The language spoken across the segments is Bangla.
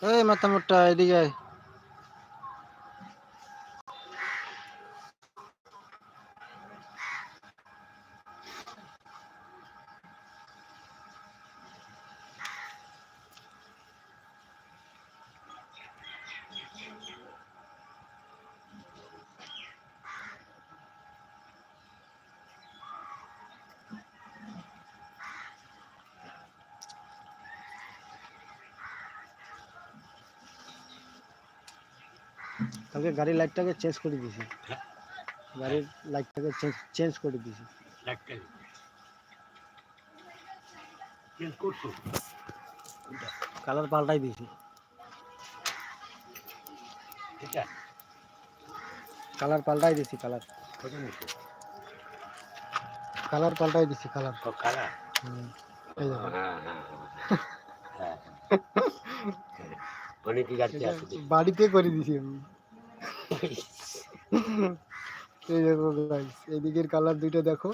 এই মাথা মোটা এদিকে আয়। কালকে গাড়ির লাইটটাকে চেঞ্জ করে দিয়েছি, গাড়ির লাইটটাকে চেঞ্জ করে দিয়েছি। কালার পাল্টাই দিয়েছি, কালার পাল্টাই দিয়েছি, কালার পাল্টাই দিয়েছি, কালার। এই দেখো বাড়িতে করে দিয়েছি আমি। এই দেখো গাইস, এদিকের কালার দুইটা দেখো,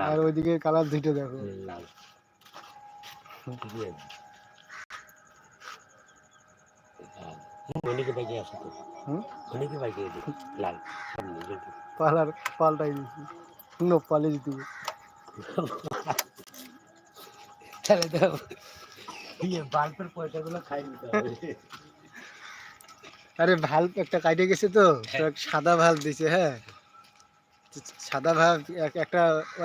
আর ওইদিকের কালার দুইটা দেখো। কালার পাল্টাই দিয়েছি, পালিশ দিয়ে। তাহলে তো বাল্বের পয়সাগুলো খাই নিতে হবে। আরে ভাল্ব একটা কাটে গেছে তো, সাদা ভাল্ব দিছে। হ্যাঁ, সাদা ভাল্ব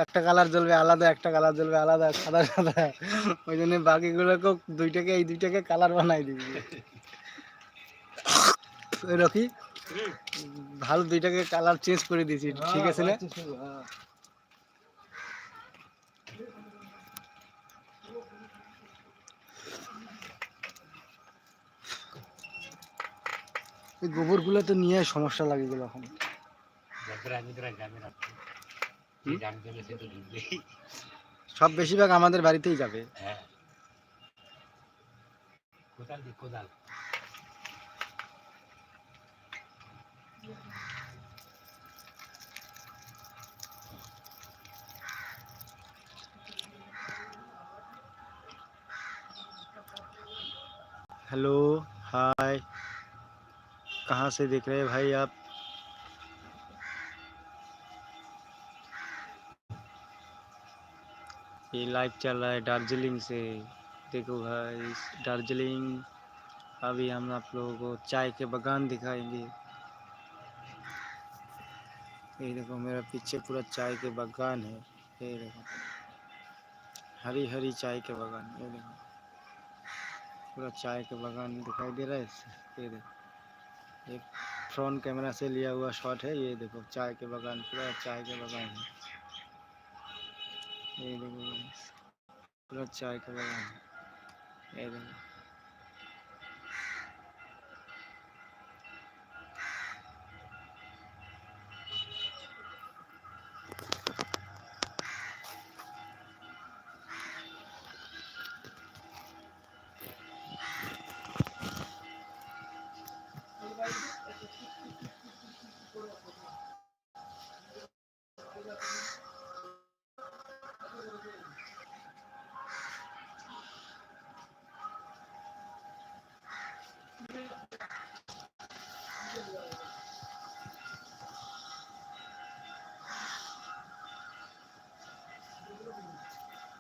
একটা কালার জ্বলবে আলাদা, একটা কালার জ্বলবে আলাদা, সাদা সাদা। ওই জন্য বাকিগুলোকেও এই দুইটাকে কালার বানাই দিবি। রকি, ভাল্ব দুইটাকে কালার চেঞ্জ করে দিয়েছি, ঠিক আছে না? এই গোবরগুলো তো নিয়ে সমস্যা লাগে গেল এখন। সব বেশিরভাগ আমাদের বাড়িতেই যাবে। কোদাল हेलो, हाय, कहाँ से देख रहे हैं भाई आप? ये लाइव चल रहा है दार्जिलिंग से। देखो भाई, दार्जिलिंग। अभी हम आप लोगों को चाय के बागान दिखाएंगे। ये देखो मेरा पीछे पूरा चाय के बागान है। ये देखो हरी हरी चाय के बागान। ये देखो पूरा चाय के बागान दिखाई दे रहा है। ये देखो एक फ्रंट कैमरा से लिया हुआ शॉट है। ये देखो चाय के बागान, पूरा चाय के बागान है। ये देखो पूरा चाय का बागान है। ये देखो।